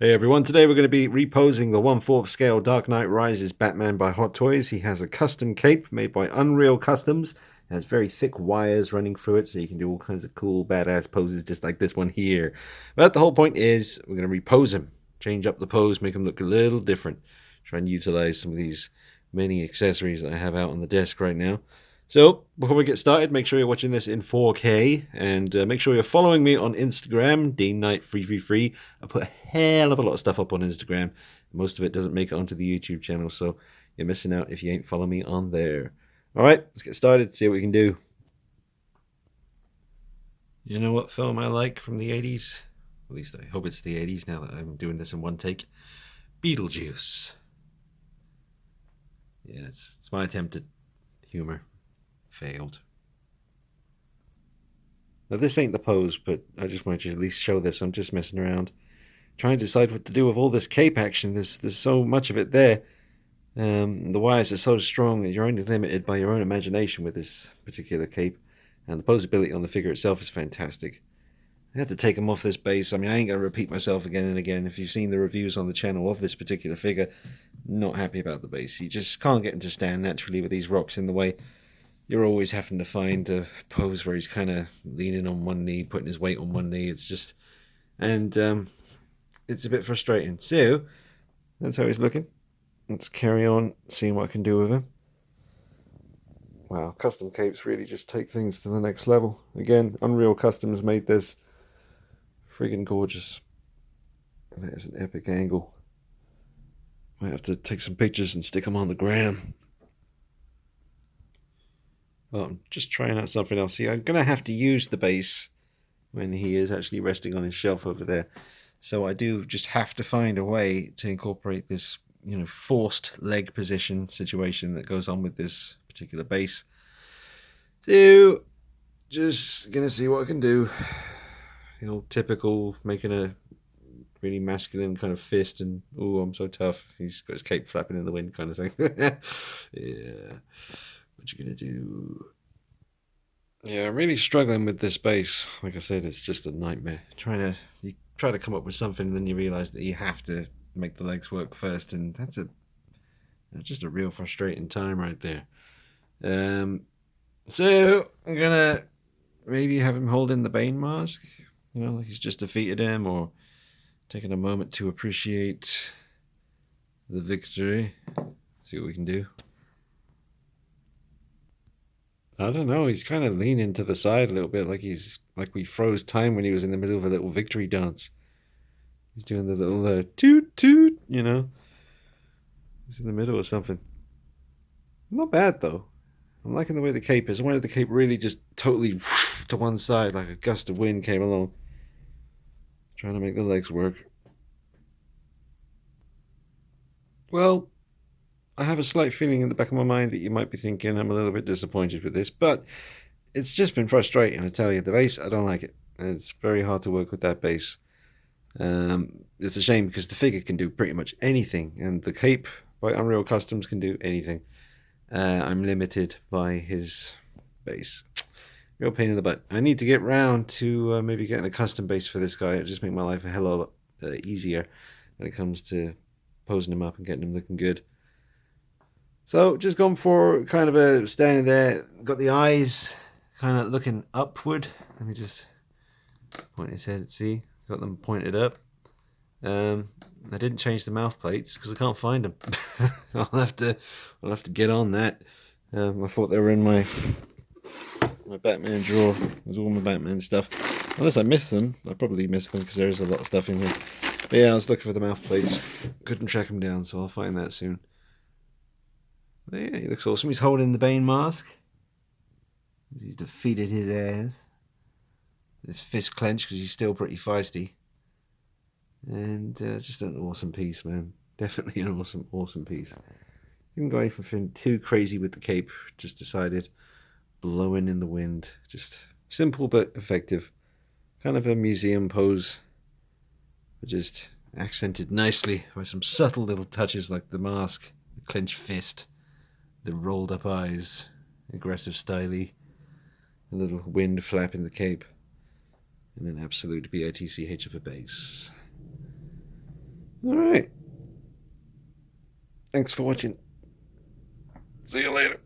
Hey everyone, today we're going to be reposing the 1/4 scale Dark Knight Rises Batman by Hot Toys. He has a custom cape made by Unreal Customs. It has very thick wires running through it, so you can do all kinds of cool badass poses just like this one here. But the whole point is we're going to repose him, change up the pose, make him look a little different. Try and utilize some of these many accessories that I have out on the desk right now. So, before we get started, make sure you're watching this in 4K, and make sure you're following me on Instagram, DeanKnight333. I put a hell of a lot of stuff up on Instagram. Most of it doesn't make it onto the YouTube channel, so you're missing out if you ain't following me on there. Alright, let's get started, see what we can do. You know what film I like from the 80s? At least I hope it's the 80s now that I'm doing this in one take. Beetlejuice. Yeah, it's my attempt at humor. Failed. Now this ain't the pose, but I just wanted to at least show this. I'm just messing around, trying to decide what to do with all this cape action. There's so much of it there. The wires are so strong that you're only limited by your own imagination with this particular cape, and the posability on the figure itself is fantastic. I had to take them off this base. I mean, I ain't going to repeat myself again and again. If you've seen the reviews on the channel of this particular figure, not happy about the base. You just can't get him to stand naturally with these rocks in the way. You're always having to find a pose where he's kind of leaning on one knee, putting his weight on one knee. It's just, and it's a bit frustrating. So, that's how he's looking. Let's carry on, seeing what I can do with him. Wow, custom capes really just take things to the next level. Again, Unreal Customs made this friggin' gorgeous. And that is an epic angle. Might have to take some pictures and stick them on the gram. Well, I'm just trying out something else here. I'm going to have to use the base when he is actually resting on his shelf over there. So I do just have to find a way to incorporate this, forced leg position situation that goes on with this particular base. So, just going to see what I can do. The old typical, making a really masculine kind of fist and, oh, I'm so tough. He's got his cape flapping in the wind kind of thing. Yeah. What you gonna do? Yeah, I'm really struggling with this base. Like I said, it's just a nightmare. You try to come up with something, and then you realize that you have to make the legs work first, and that's just a real frustrating time right there. So I'm gonna maybe have him holding the Bane mask, like he's just defeated him, or taking a moment to appreciate the victory. See what we can do. I don't know. He's kind of leaning to the side a little bit, like we froze time when he was in the middle of a little victory dance. He's doing the little toot toot, He's in the middle or something. Not bad though. I'm liking the way the cape is. I wanted the cape really just totally to one side, like a gust of wind came along. Trying to make the legs work. Well, I have a slight feeling in the back of my mind that you might be thinking I'm a little bit disappointed with this, but it's just been frustrating, I tell you. The base, I don't like it. It's very hard to work with that base. It's a shame because the figure can do pretty much anything, and the cape by Unreal Customs can do anything. I'm limited by his base. Real pain in the butt. I need to get round to maybe getting a custom base for this guy. It'll just make my life a hell of a lot easier when it comes to posing him up and getting him looking good. So just gone for kind of a standing there, got the eyes kind of looking upward. Let me just point his head, see, got them pointed up. I didn't change the mouth plates because I can't find them. I'll have to get on that. I thought they were in my Batman drawer. There's all my Batman stuff. Unless I missed them, I probably missed them because there's a lot of stuff in here. But yeah, I was looking for the mouth plates, couldn't track them down, so I'll find that soon. But yeah, he looks awesome. He's holding the Bane mask. He's defeated his ass. His fist clenched because he's still pretty feisty. And just an awesome piece, man. Definitely an awesome piece. Didn't go anything too crazy with the cape. Just decided blowing in the wind. Just simple but effective. Kind of a museum pose. But just accented nicely by some subtle little touches like the mask, the clenched fist, the rolled up eyes, aggressive styly, a little wind flap in the cape, and an absolute bitch of a base. All right. Thanks for watching. See you later.